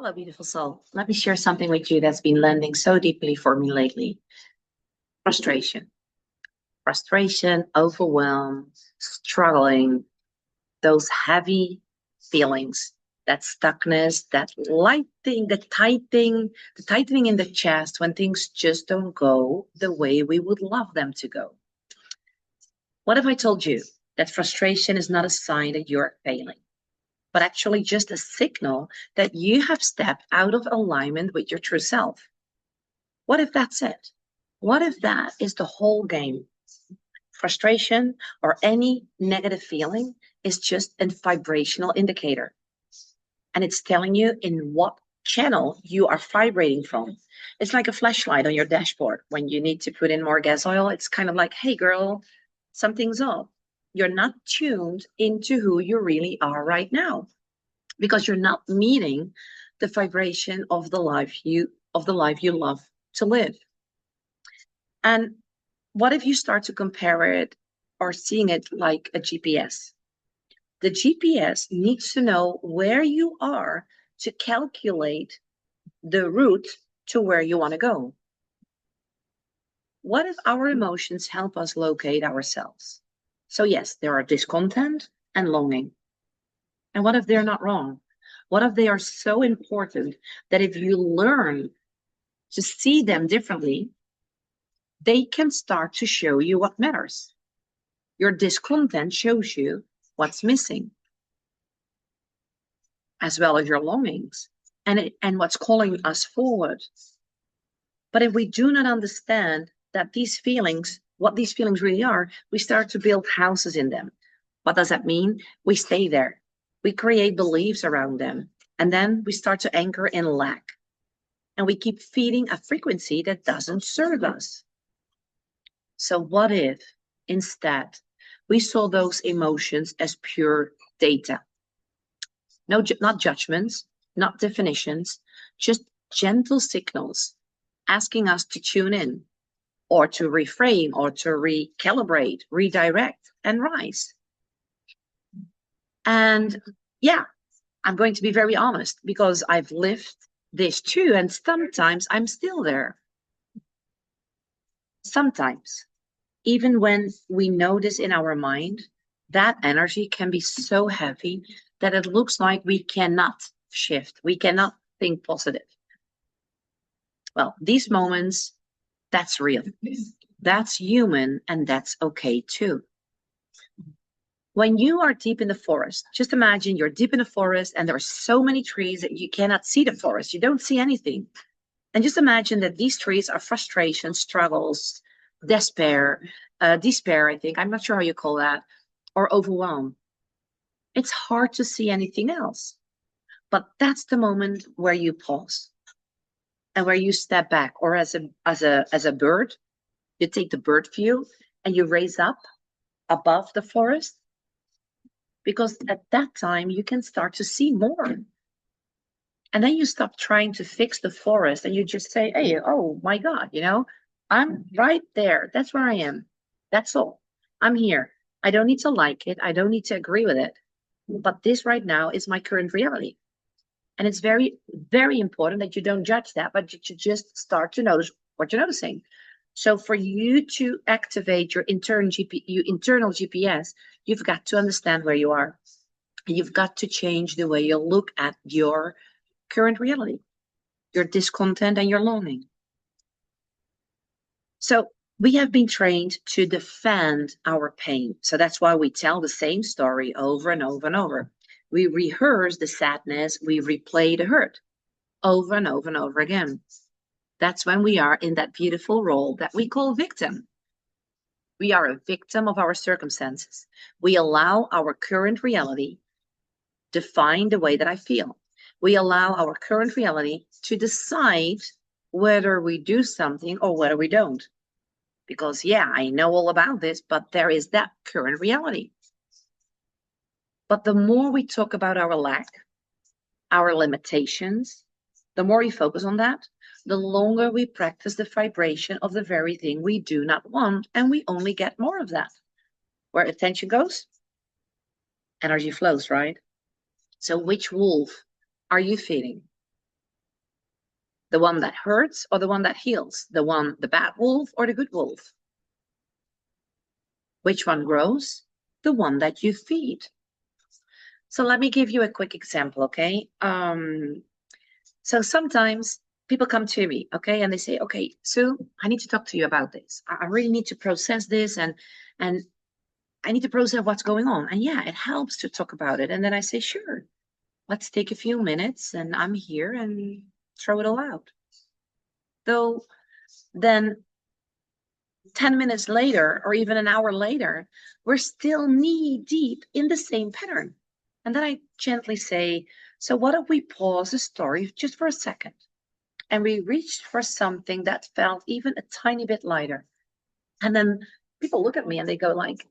Hello, beautiful soul. Let me share something with you that's been landing so deeply for me lately. Frustration. Frustration, overwhelm, struggling, those heavy feelings, that stuckness, that light thing, the tightening in the chest when things just don't go the way we would love them to go. What if I told you that frustration is not a sign that you're failing, but actually just a signal that you have stepped out of alignment with your true self? What if that's it? What if that is the whole game? Frustration or any negative feeling is just a vibrational indicator. And it's telling you in what channel you are vibrating from. It's like a flashlight on your dashboard. When you need to put in more gas oil, it's kind of like, hey, girl, something's up. You're not tuned into who you really are right now because you're not meeting the vibration of the life you love to live. And what if you start to compare it or seeing it like a GPS? The GPS needs to know where you are to calculate the route to where you want to go. What if our emotions help us locate ourselves? So, yes, there are discontent and longing. And what if they're not wrong? What if they are so important that if you learn to see them differently, they can start to show you what matters? Your discontent shows you what's missing, as well as your longings and what's calling us forward. But if we do not understand that these feelings, what these feelings really are, we start to build houses in them. What does that mean? We stay there. We create beliefs around them. And then we start to anchor in lack. And we keep feeding a frequency that doesn't serve us. So what if instead we saw those emotions as pure data? No, not judgments, not definitions, just gentle signals asking us to tune in or to reframe or to recalibrate, redirect, and rise. And yeah, I'm going to be very honest because I've lived this too. And sometimes I'm still there. Sometimes, even when we know this in our mind, that energy can be so heavy that it looks like we cannot shift. We cannot think positive. Well, these moments, that's real. That's human, and that's okay too. When you are deep in the forest, just imagine you're deep in the forest and there are so many trees that you cannot see the forest. You don't see anything. And just imagine that these trees are frustration, struggles, despair, I think. I'm not sure how you call that, or overwhelm. It's hard to see anything else. But that's the moment where you pause and where you step back, or as a bird, you take the bird view and you raise up above the forest, because at that time you can start to see more. And then you stop trying to fix the forest and you just say, hey, oh my God, I'm right there. That's where I am. That's all. I'm here. I don't need to like it. I don't need to agree with it. But this right now is my current reality. And it's very, very important that you don't judge that, but you should just start to notice what you're noticing. So for you to activate your internal GPS, you've got to understand where you are. You've got to change the way you look at your current reality, your discontent and your longing. So we have been trained to defend our pain. So that's why we tell the same story over and over and over. We rehearse the sadness, we replay the hurt over and over and over again. That's when we are in that beautiful role that we call victim. We are a victim of our circumstances. We allow our current reality define the way that I feel. We allow our current reality to decide whether we do something or whether we don't. Because, yeah, I know all about this, but there is that current reality. But the more we talk about our lack, our limitations, the more we focus on that, the longer we practice the vibration of the very thing we do not want, and we only get more of that. Where attention goes, energy flows, right? So which wolf are you feeding? The one that hurts or the one that heals? The bad wolf or the good wolf? Which one grows? The one that you feed. So let me give you a quick example, okay? So sometimes people come to me, okay, and they say, okay, Sue, I need to talk to you about this. I really need to process this, and I need to process what's going on. And yeah, it helps to talk about it. And then I say, sure, let's take a few minutes, and I'm here and throw it all out. Though then 10 minutes later, or even an hour later, we're still knee deep in the same pattern. And then I gently say, so what if we pause the story just for a second? And we reached for something that felt even a tiny bit lighter. And then people look at me and they go like,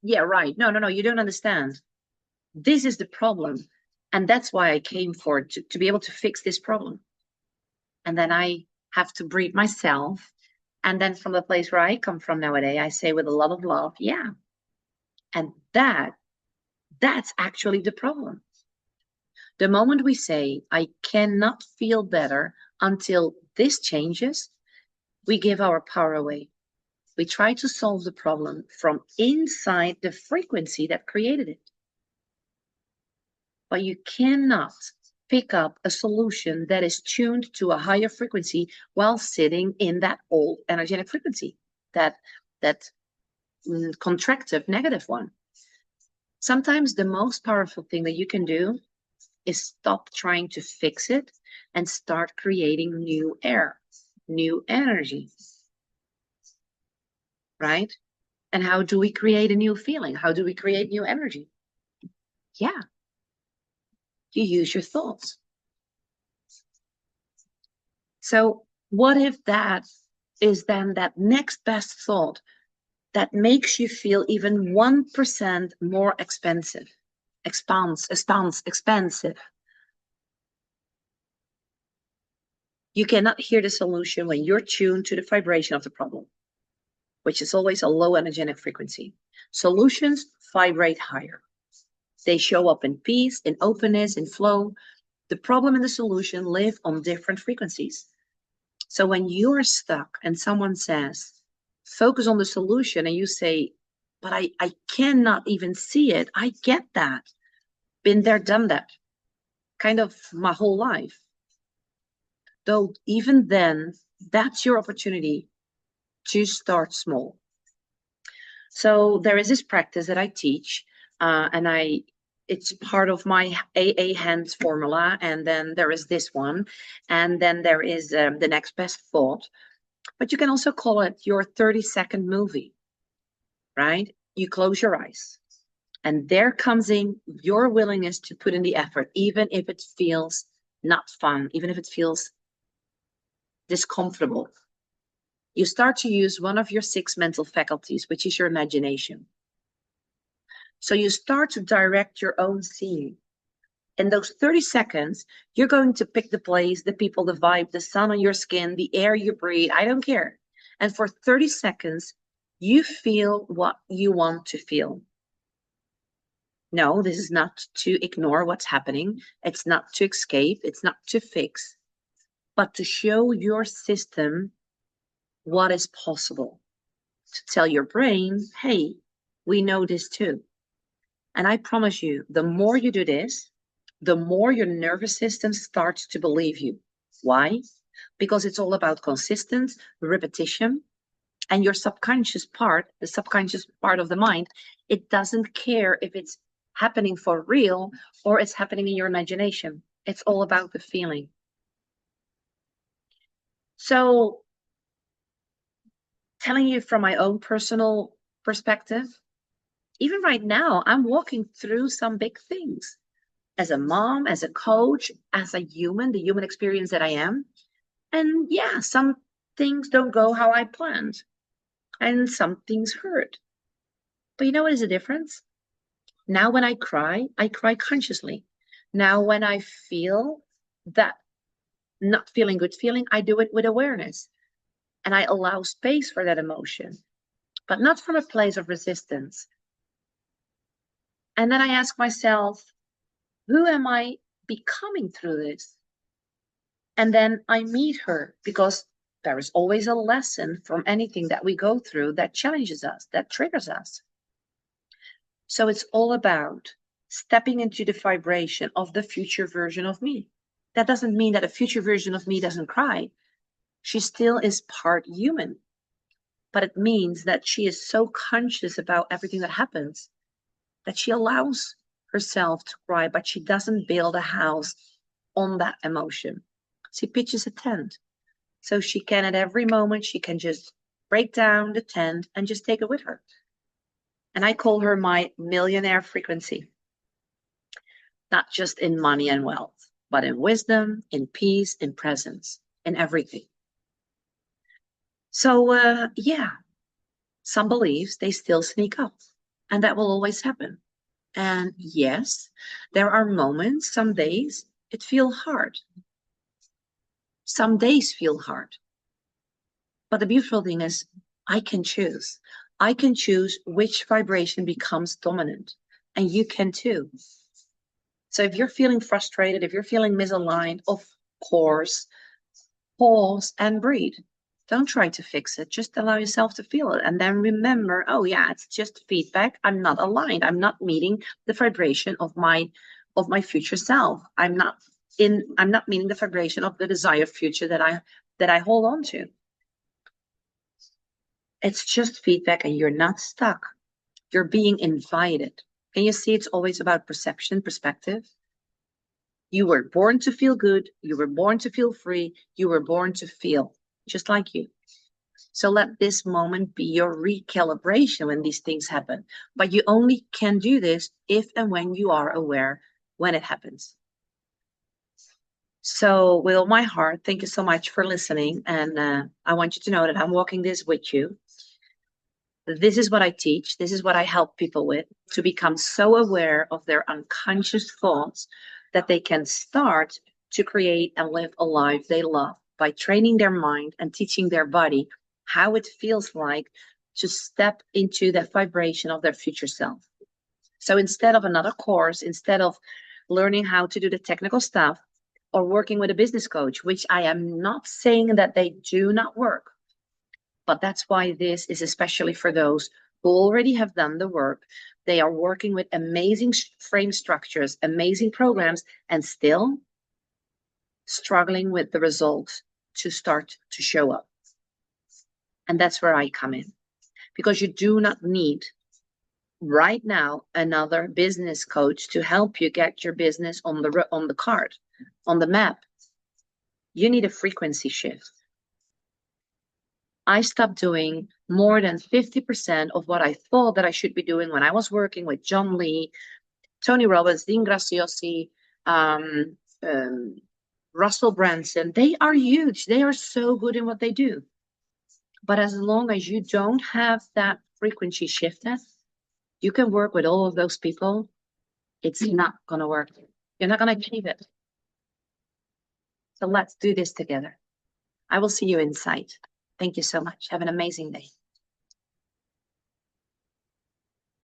yeah, right. No, you don't understand. This is the problem. And that's why I came for it, to be able to fix this problem. And then I have to breathe myself. And then from the place where I come from nowadays, I say with a lot of love, yeah. And that's actually the problem. The moment we say, I cannot feel better until this changes, we give our power away. We try to solve the problem from inside the frequency that created it. But you cannot pick up a solution that is tuned to a higher frequency while sitting in that old energetic frequency, that contractive, negative one. Sometimes the most powerful thing that you can do is stop trying to fix it and start creating new air, new energy. Right? And how do we create a new feeling? How do we create new energy? Yeah. You use your thoughts. So what if that is then that next best thought that makes you feel even 1% more expensive, expansive? You cannot hear the solution when you're tuned to the vibration of the problem, which is always a low energetic frequency. Solutions vibrate higher. They show up in peace, in openness, in flow. The problem and the solution live on different frequencies. So when you're stuck and someone says, focus on the solution, and you say, but I cannot even see it. I get that. Been there, done that. Kind of my whole life. Though even then, that's your opportunity to start small. So there is this practice that I teach, and it's part of my AA hands formula. And then there is this one, and then there is the next best thought. But you can also call it your 30-second movie, right? You close your eyes, and there comes in your willingness to put in the effort, even if it feels not fun, even if it feels discomfortable. You start to use one of your 6 mental faculties, which is your imagination. So you start to direct your own scene. In those 30 seconds, you're going to pick the place, the people, the vibe, the sun on your skin, the air you breathe. I don't care. And for 30 seconds, you feel what you want to feel. No, this is not to ignore what's happening. It's not to escape. It's not to fix, but to show your system what is possible. To tell your brain, hey, we know this too. And I promise you, the more you do this, the more your nervous system starts to believe you. Why? Because it's all about consistent repetition. And your subconscious part, the subconscious part of the mind, it doesn't care if it's happening for real or it's happening in your imagination. It's all about the feeling. So, telling you from my own personal perspective, even right now, I'm walking through some big things. As a mom, as a coach, as a human, the human experience that I am. And yeah, some things don't go how I planned. And some things hurt. But you know what is the difference? Now when I cry consciously. Now when I feel that not feeling good feeling, I do it with awareness. And I allow space for that emotion, but not from a place of resistance. And then I ask myself, who am I becoming through this? And then I meet her because there is always a lesson from anything that we go through that challenges us, that triggers us. So it's all about stepping into the vibration of the future version of me. That doesn't mean that a future version of me doesn't cry. She still is part human, but it means that she is so conscious about everything that happens that she allows herself to cry, but she doesn't build a house on that emotion. She pitches a tent. So she can, at every moment, she can just break down the tent and just take it with her. And I call her my millionaire frequency, not just in money and wealth, but in wisdom, in peace, in presence, in everything. So, yeah, some beliefs, they still sneak up, and that will always happen. And yes, there are moments, some days, it feels hard. Some days feel hard. But the beautiful thing is, I can choose. I can choose which vibration becomes dominant, and you can too. So if you're feeling frustrated, if you're feeling misaligned, of course, pause and breathe. Don't try to fix it. Just allow yourself to feel it. And then remember, oh yeah, it's just feedback. I'm not aligned. I'm not meeting the vibration of my future self. I'm not meeting the vibration of the desired future that I hold on to. It's just feedback and you're not stuck. You're being invited. Can you see it's always about perception, perspective? You were born to feel good. You were born to feel free. You were born to feel just like you. So let this moment be your recalibration when these things happen. But you only can do this if and when you are aware when it happens. So with all my heart, thank you so much for listening. And I want you to know that I'm walking this with you. This is what I teach. This is what I help people with, to become so aware of their unconscious thoughts that they can start to create and live a life they love by training their mind and teaching their body how it feels like to step into the vibration of their future self. So instead of another course, instead of learning how to do the technical stuff or working with a business coach, which I am not saying that they do not work, but that's why this is especially for those who already have done the work. They are working with amazing frame structures, amazing programs, and still struggling with the results to start to show up. And that's where I come in, because you do not need right now another business coach to help you get your business on the card, on the map. You need a frequency shift. I stopped doing more than 50% of what I thought that I should be doing when I was working with John Lee, Tony Robbins, Dean Graziosi, Russell Brunson. They are huge. They are so good in what they do. But as long as you don't have that frequency shifted, you can work with all of those people. It's not going to work. You're not going to achieve it. So let's do this together. I will see you inside. Thank you so much. Have an amazing day.